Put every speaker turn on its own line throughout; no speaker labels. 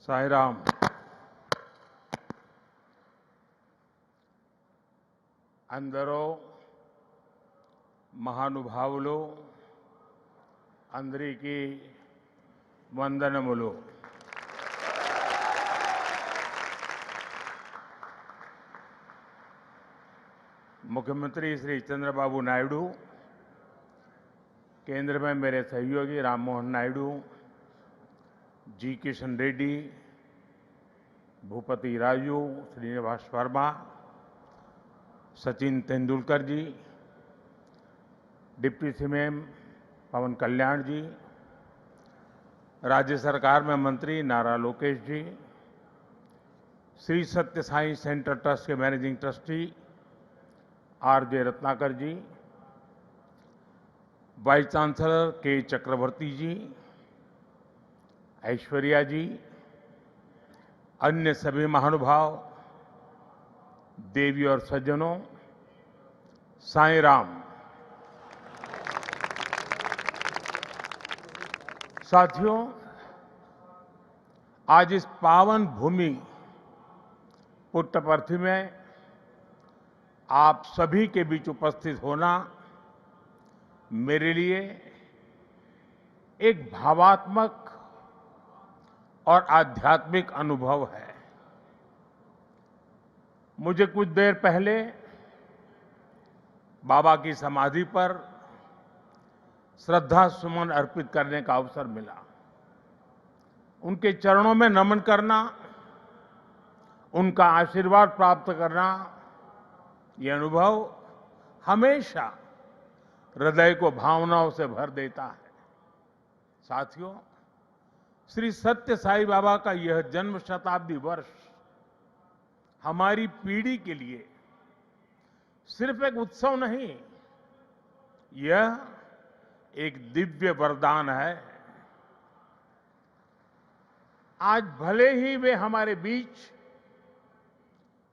సాయిరాం అందరూ మహానుభావులు అందరికీ వందనములు. मुख्यमंत्री श्री चंद्रबाबू नायडू, केंद्र में मेरे सहयोगी राम मोहन नायडू, जी किशन रेड्डी, भूपति राजू, श्रीनिवास वर्मा, सचिन तेंदुलकर जी, डिप्टी सीएम पवन कल्याण जी, राज्य सरकार में मंत्री नारा लोकेश जी, श्री सत्य साई सेंटर ट्रस्ट के मैनेजिंग ट्रस्टी आर.जे. रत्नाकर जी, वाइस चांसलर के चक्रवर्ती जी, ऐश्वर्या जी, अन्य सभी महानुभाव, देवी और सज्जनों, साईं राम। साथियों, आज इस पावन भूमि पुट्टपर्थी में आप सभी के बीच उपस्थित होना मेरे लिए एक भावात्मक और आध्यात्मिक अनुभव है। मुझे कुछ देर पहले बाबा की समाधि पर श्रद्धा सुमन अर्पित करने का अवसर मिला। उनके चरणों में नमन करना, उनका आशीर्वाद प्राप्त करना, ये अनुभव हमेशा हृदय को भावनाओं से भर देता है। साथियों, श्री सत्य साई बाबा का यह जन्म शताब्दी वर्ष हमारी पीढ़ी के लिए सिर्फ एक उत्सव नहीं, यह एक दिव्य वरदान है। आज भले ही वे हमारे बीच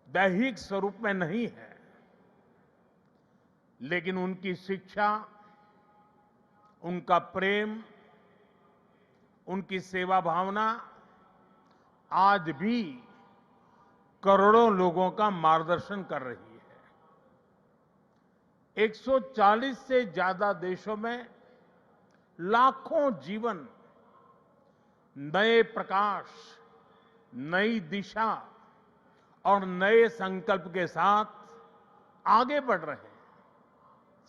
दैहिक स्वरूप में नहीं है, लेकिन उनकी शिक्षा, उनका प्रेम, उनकी सेवा भावना आज भी करोड़ों लोगों का मार्गदर्शन कर रही है। 140 से ज्यादा देशों में लाखों जीवन नए प्रकाश, नई दिशा और नए संकल्प के साथ आगे बढ़ रहे हैं।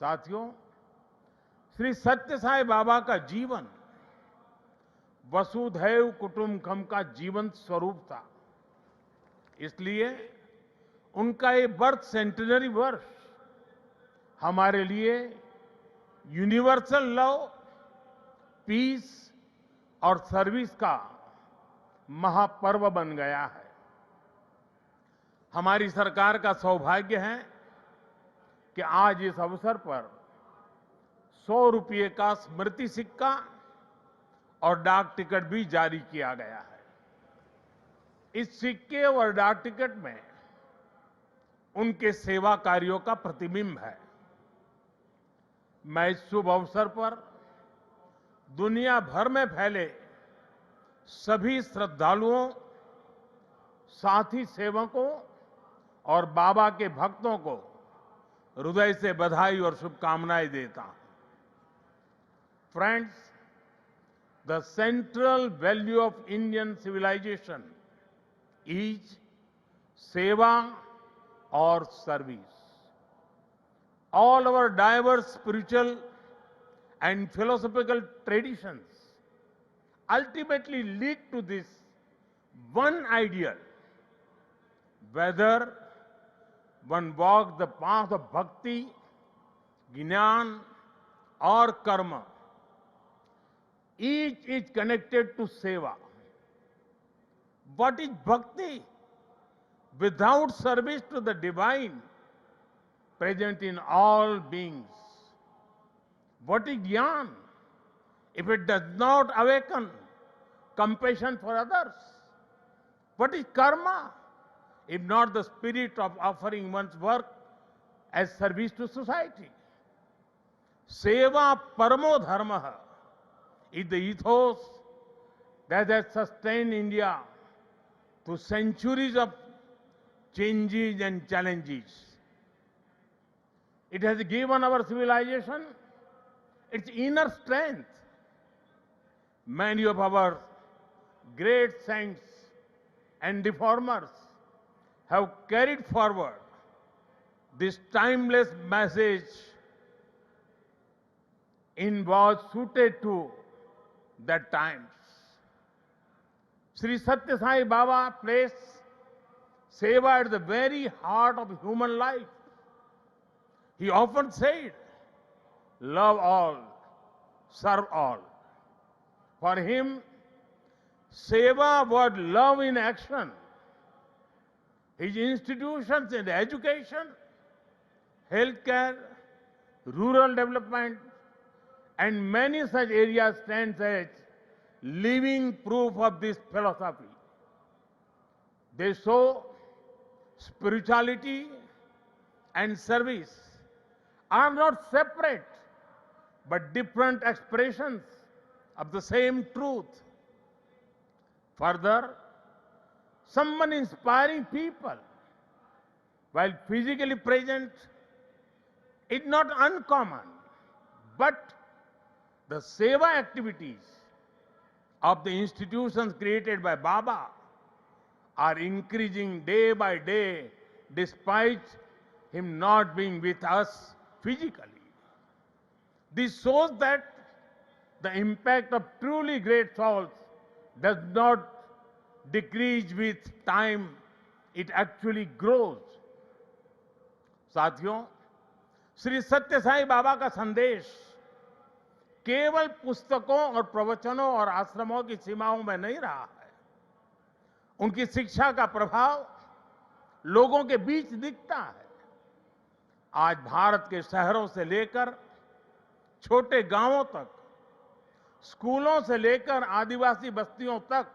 साथियों, श्री सत्य साई बाबा का जीवन वसुधैव कुटुंबकम का जीवंत स्वरूप था। इसलिए उनका ये बर्थ सेंटिनरी वर्ष हमारे लिए यूनिवर्सल लव, पीस और सर्विस का महापर्व बन गया है। हमारी सरकार का सौभाग्य है कि आज इस अवसर पर 100 रुपये का स्मृति सिक्का और डाक टिकट भी जारी किया गया है। इस सिक्के और डाक टिकट में उनके सेवा कार्यों का प्रतिबिंब है। मैं इस शुभ अवसर पर दुनिया भर में फैले सभी श्रद्धालुओं, साथी सेवकों और बाबा के भक्तों को हृदय से बधाई और शुभकामनाएं देता हूं। Friends, the central value of Indian civilisation is seva और service. All our diverse spiritual and philosophical traditions ultimately lead to this one ideal. Whether one walks the path of bhakti, jnana or karma, each is connected to seva. What is bhakti? Without service to the divine present in all beings. What is jnana? If it does not awaken compassion for others. What is karma? If not the spirit of offering one's work as service to society. Seva paramo dharma is the ethos that has sustained India through centuries of changes and challenges. It has given our civilization its inner strength. Many of our great saints and reformers have carried forward this timeless message in was suited to that times. Sri Satya Sai Baba placed seva at the very heart of human life. He often said, love all, serve all. For him, seva was love in action. His institutions in education, healthcare, rural development, and many such areas stand as living proof of this philosophy. They show spirituality and service are not separate but different expressions of the same truth. Further, someone inspiring people while physically present is not uncommon, but the seva activities of the institutions created by Baba are increasing day by day despite him not being with us physically. This shows that the impact of truly great souls does not decrease with time, it actually grows. साथियों, श्री सत्य साई बाबा का संदेश केवल पुस्तकों और प्रवचनों और आश्रमों की सीमाओं में नहीं रहा है। उनकी शिक्षा का प्रभाव लोगों के बीच दिखता है। आज भारत के शहरों से लेकर छोटे गांवों तक, स्कूलों से लेकर आदिवासी बस्तियों तक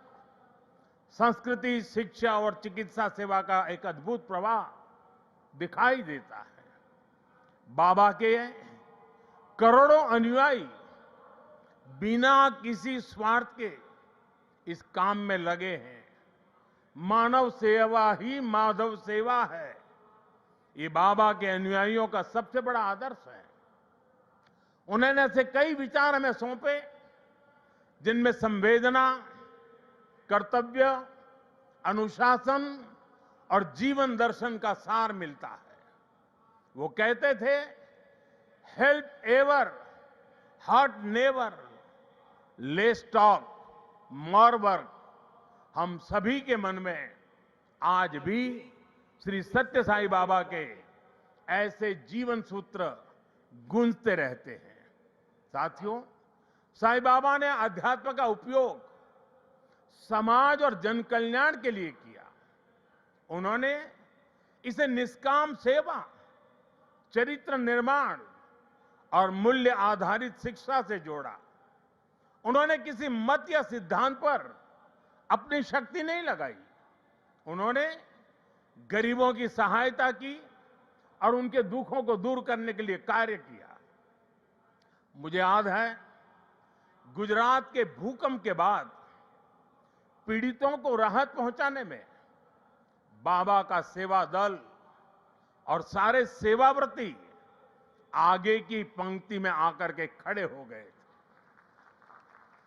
संस्कृति, शिक्षा और चिकित्सा सेवा का एक अद्भुत प्रवाह दिखाई देता है। बाबा के करोड़ों अनुयायी बिना किसी स्वार्थ के इस काम में लगे हैं। मानव सेवा ही माधव सेवा है। ये बाबा के अनुयायियों का सबसे बड़ा आदर्श है। उन्होंने ऐसे कई विचार हमें सौंपे जिनमें संवेदना, कर्तव्य, अनुशासन और जीवन दर्शन का सार मिलता है। वो कहते थे, help ever, hurt never, less talk, more work. हम सभी के मन में आज भी श्री सत्य साई बाबा के ऐसे जीवन सूत्र गूंजते रहते हैं। साथियों, साई बाबा ने अध्यात्म का उपयोग समाज और जन कल्याण के लिए किया। उन्होंने इसे निष्काम सेवा, चरित्र निर्माण और मूल्य आधारित शिक्षा से जोड़ा। उन्होंने किसी मत या सिद्धांत पर अपनी शक्ति नहीं लगाई। उन्होंने गरीबों की सहायता की और उनके दुखों को दूर करने के लिए कार्य किया। मुझे याद है, गुजरात के भूकंप के बाद पीड़ितों को राहत पहुंचाने में बाबा का सेवा दल और सारे सेवाव्रती आगे की पंक्ति में आकर के खड़े हो गए थे।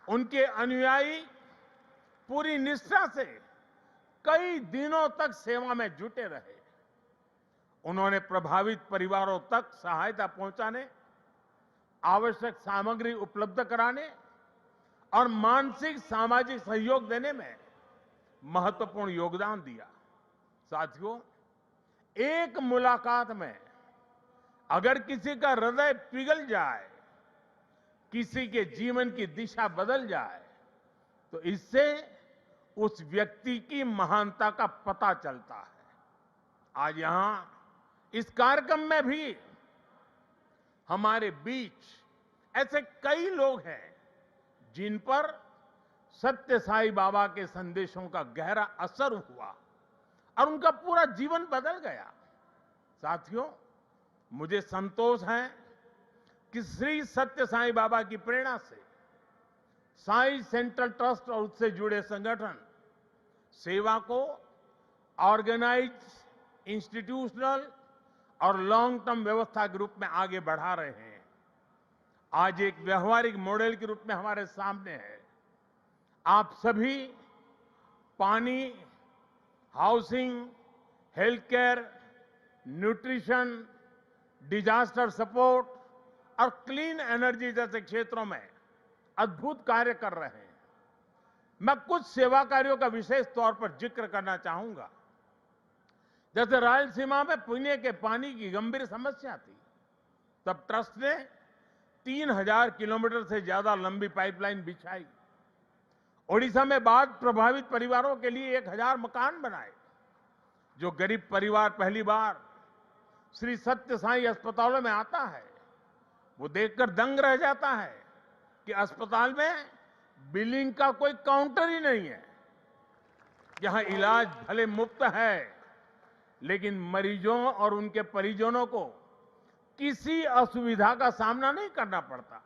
उनके अनुयायी पूरी निष्ठा से कई दिनों तक सेवा में जुटे रहे। उन्होंने प्रभावित परिवारों तक सहायता पहुंचाने, आवश्यक सामग्री उपलब्ध कराने और मानसिक सामाजिक सहयोग देने में महत्वपूर्ण योगदान दिया। साथियों, एक मुलाकात में अगर किसी का हृदय पिघल जाए, किसी के जीवन की दिशा बदल जाए, तो इससे उस व्यक्ति की महानता का पता चलता है। आज यहां इस कार्यक्रम में भी हमारे बीच ऐसे कई लोग हैं जिन पर सत्य साई बाबा के संदेशों का गहरा असर हुआ और उनका पूरा जीवन बदल गया। साथियों, मुझे संतोष है कि श्री सत्य साई बाबा की प्रेरणा से साई सेंट्रल ट्रस्ट और उससे जुड़े संगठन सेवा को ऑर्गेनाइज, इंस्टीट्यूशनल और लॉन्ग टर्म व्यवस्था के रूप में आगे बढ़ा रहे हैं। आज एक व्यवहारिक मॉडल के रूप में हमारे सामने है। आप सभी पानी, housing, health care, nutrition, disaster support और क्लीन एनर्जी जैसे क्षेत्रों में अद्भुत कार्य कर रहे हैं। मैं कुछ सेवा कार्यों का विशेष तौर पर जिक्र करना चाहूंगा। जैसे रायलसीमा में पीने के पानी की गंभीर समस्या थी, तब ट्रस्ट ने 3000 किलोमीटर से ज्यादा लंबी पाइपलाइन बिछाई। ओडिशा में बाढ़ प्रभावित परिवारों के लिए 1000 मकान बनाए। जो गरीब परिवार पहली बार श्री सत्य साई अस्पतालों में आता है, वो देखकर दंग रह जाता है कि अस्पताल में बिलिंग का कोई काउंटर ही नहीं है। यहां इलाज भले मुफ्त है, लेकिन मरीजों और उनके परिजनों को किसी असुविधा का सामना नहीं करना पड़ता।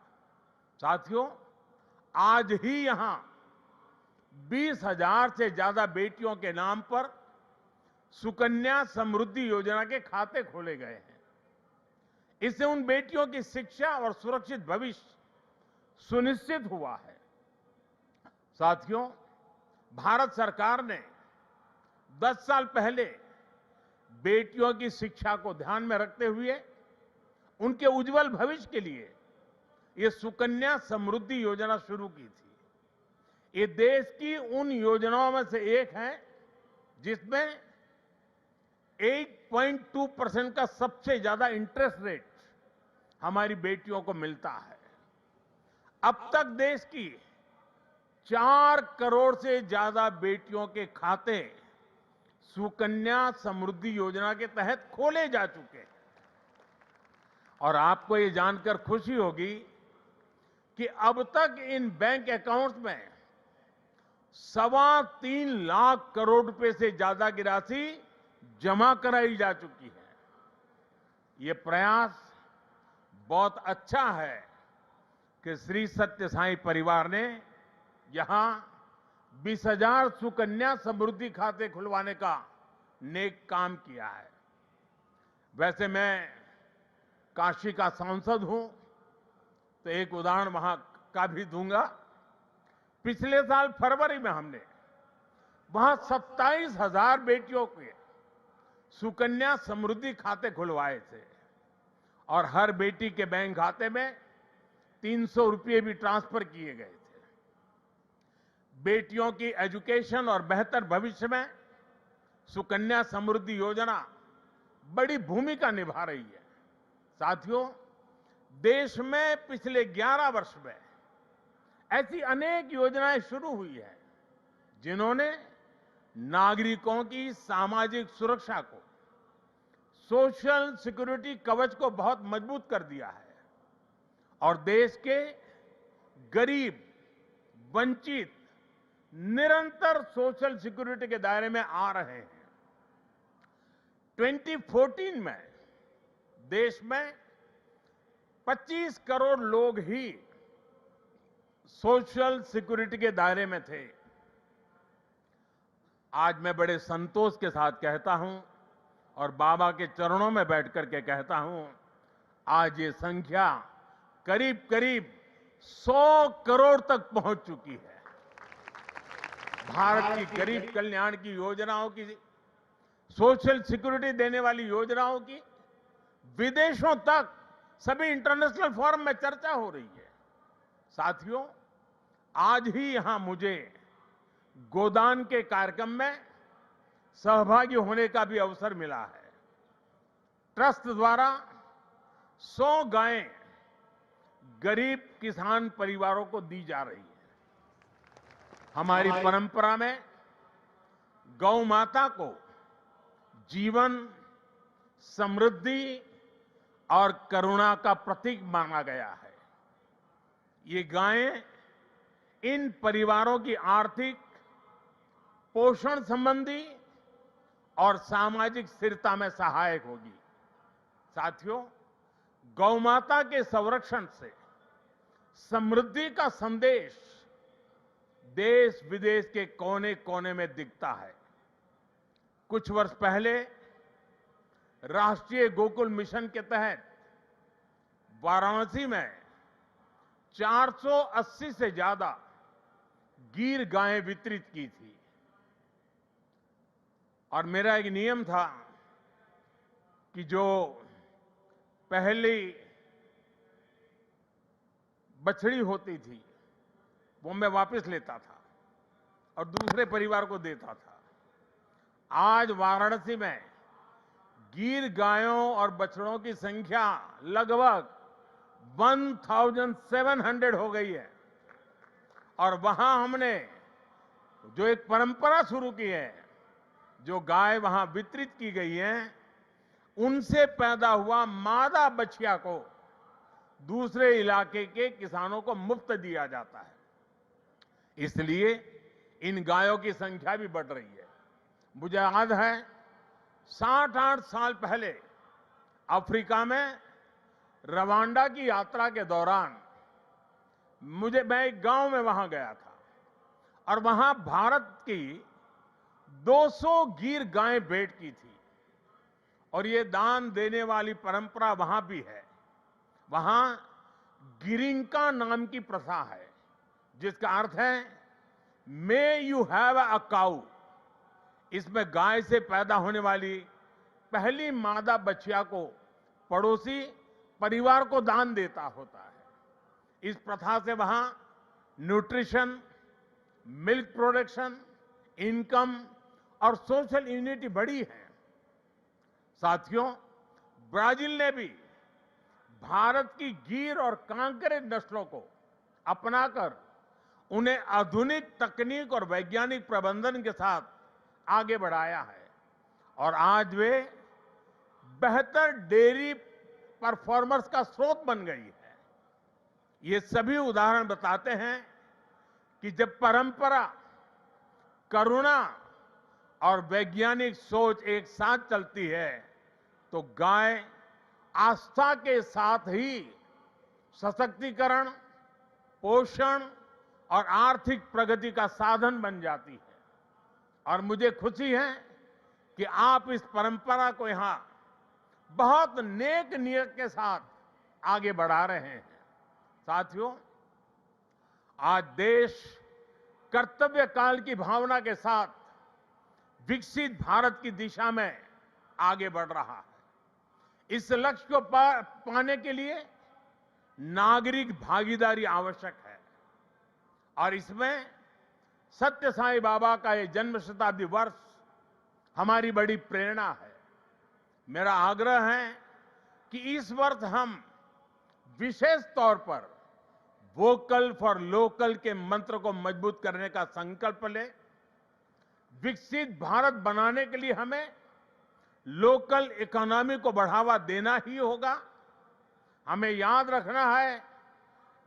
साथियों, आज ही यहां 20,000 से ज्यादा बेटियों के नाम पर सुकन्या समृद्धि योजना के खाते खोले गए हैं। इससे उन बेटियों की शिक्षा और सुरक्षित भविष्य सुनिश्चित हुआ है। साथियों, भारत सरकार ने 10 साल पहले बेटियों की शिक्षा को ध्यान में रखते हुए उनके उज्जवल भविष्य के लिए ये सुकन्या समृद्धि योजना शुरू की थी। ये देश की उन योजनाओं में से एक है जिसमें 8.2% का सबसे ज्यादा इंटरेस्ट रेट हमारी बेटियों को मिलता है। अब तक देश की 4 करोड़ से ज्यादा बेटियों के खाते सुकन्या समृद्धि योजना के तहत खोले जा चुके हैं। और आपको ये जानकर खुशी होगी कि अब तक इन बैंक अकाउंट्स में 3.25 लाख करोड़ रुपए से ज्यादा की राशि जमा कराई जा चुकी है। ये प्रयास बहुत अच्छा है कि श्री सत्य साई परिवार ने यहां 20,000 सुकन्या समृद्धि खाते खुलवाने का नेक काम किया है। वैसे मैं काशी का सांसद हूं, तो एक उदाहरण वहां का भी दूंगा। पिछले साल फरवरी में हमने वहां 27,000 बेटियों के सुकन्या समृद्धि खाते खुलवाए थे और हर बेटी के बैंक खाते में 300 रुपये भी ट्रांसफर किए गए थे। बेटियों की एजुकेशन और बेहतर भविष्य में सुकन्या समृद्धि योजना बड़ी भूमिका निभा रही है। साथियों, देश में पिछले 11 वर्ष में ऐसी अनेक योजनाएं शुरू हुई है जिन्होंने नागरिकों की सामाजिक सुरक्षा को, सोशल सिक्योरिटी कवच को बहुत मजबूत कर दिया है और देश के गरीब, वंचित निरंतर सोशल सिक्योरिटी के दायरे में आ रहे हैं। 2014 में देश में 25 करोड़ लोग ही सोशल सिक्योरिटी के दायरे में थे। आज मैं बड़े संतोष के साथ कहता हूं और बाबा के चरणों में बैठकर के कहता हूं, आज ये संख्या करीब करीब 100 करोड़ तक पहुंच चुकी है। भारत की गरीब कल्याण की योजनाओं की, सोशल सिक्योरिटी देने वाली योजनाओं की विदेशों तक सभी इंटरनेशनल फोरम में चर्चा हो रही है। साथियों, आज ही यहां मुझे गोदान के कार्यक्रम में सहभागी होने का भी अवसर मिला है। ट्रस्ट द्वारा 100 गायें गरीब किसान परिवारों को दी जा रही है। हमारी परंपरा में गौ माता को जीवन, समृद्धि और करुणा का प्रतीक माना गया है। ये गायें इन परिवारों की आर्थिक, पोषण संबंधी और सामाजिक स्थिरता में सहायक होगी। साथियों, गौ माता के संरक्षण से समृद्धि का संदेश देश विदेश के कोने कोने में दिखता है। कुछ वर्ष पहले राष्ट्रीय गोकुल मिशन के तहत वाराणसी में 480 से ज्यादा गीर गायें वितरित की थी और मेरा एक नियम था कि जो पहली बछड़ी होती थी वो मैं वापस लेता था और दूसरे परिवार को देता था। आज वाराणसी में गीर गायों और बछड़ों की संख्या लगभग 1700 हो गई है और वहां हमने जो एक परंपरा शुरू की है, जो गाय वहां वितरित की गई है, उनसे पैदा हुआ मादा बछिया को दूसरे इलाके के किसानों को मुफ्त दिया जाता है। इसलिए इन गायों की संख्या भी बढ़ रही है। मुझे याद है 60-8 साल पहले अफ्रीका में रवांडा की यात्रा के दौरान मैं एक गांव में वहां गया था और वहां भारत की 200 गीर गायें भेंट की थी और ये दान देने वाली परंपरा वहां भी है। वहां गिरिंका नाम की प्रथा है जिसका अर्थ है मे यू हैव अ काऊ। इसमें गाय से पैदा होने वाली पहली मादा बछिया को पड़ोसी परिवार को दान देता होता है। इस प्रथा से वहां न्यूट्रिशन, मिल्क प्रोडक्शन, इनकम और सोशल यूनिटी बढ़ी है। साथियों, ब्राजील ने भी भारत की गीर और कांकरेज नस्लों को अपनाकर उन्हें आधुनिक तकनीक और वैज्ञानिक प्रबंधन के साथ आगे बढ़ाया है और आज वे बेहतर डेयरी परफॉर्मर्स का स्रोत बन गई है। ये सभी उदाहरण बताते हैं कि जब परंपरा, करुणा और वैज्ञानिक सोच एक साथ चलती है तो गाय आस्था के साथ ही सशक्तिकरण, पोषण और आर्थिक प्रगति का साधन बन जाती है। और मुझे खुशी है कि आप इस परंपरा को यहां बहुत नेक नियत के साथ आगे बढ़ा रहे हैं। साथियों, आज देश कर्तव्य काल की भावना के साथ विकसित भारत की दिशा में आगे बढ़ रहा है। इस लक्ष्य को पाने के लिए नागरिक भागीदारी आवश्यक है और इसमें सत्य साईं बाबा का ये जन्म शताब्दी वर्ष हमारी बड़ी प्रेरणा है। मेरा आग्रह है कि इस वर्ष हम विशेष तौर पर वोकल फॉर लोकल के मंत्र को मजबूत करने का संकल्प लें। विकसित भारत बनाने के लिए हमें लोकल इकोनॉमी को बढ़ावा देना ही होगा। हमें याद रखना है,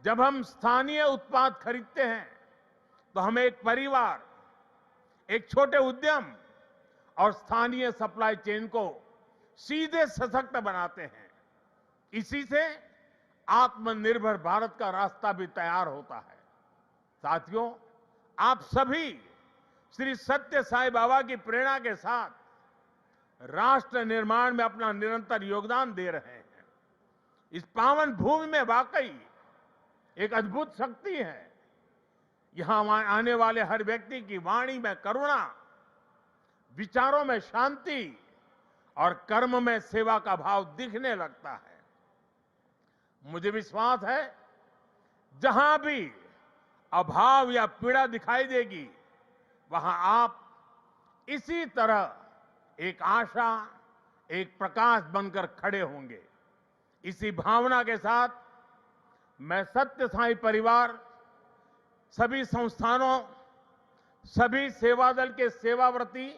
जब हम स्थानीय उत्पाद खरीदते हैं तो हमें एक परिवार, एक छोटे उद्यम और स्थानीय सप्लाई चेन को सीधे सशक्त बनाते हैं। इसी से आत्मनिर्भर भारत का रास्ता भी तैयार होता है। साथियों, आप सभी श्री सत्य साईं बाबा की प्रेरणा के साथ राष्ट्र निर्माण में अपना निरंतर योगदान दे रहे हैं। इस पावन भूमि में वाकई एक अद्भुत शक्ति है। यहां आने वाले हर व्यक्ति की वाणी में करुणा, विचारों में शांति और कर्म में सेवा का भाव दिखने लगता है। मुझे विश्वास है, जहां भी अभाव या पीड़ा दिखाई देगी, वहां आप इसी तरह एक आशा, एक प्रकाश बनकर खड़े होंगे। इसी भावना के साथ मैं सत्य साईं परिवार, सभी संस्थानों, सभी सेवा दल के सेवाव्रती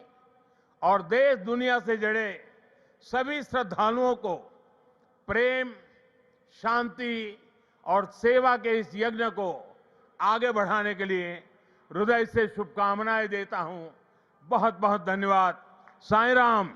और देश दुनिया से जुड़े सभी श्रद्धालुओं को प्रेम, शांति और सेवा के इस यज्ञ को आगे बढ़ाने के लिए हृदय से शुभकामनाएं देता हूं। बहुत बहुत धन्यवाद। साईं राम।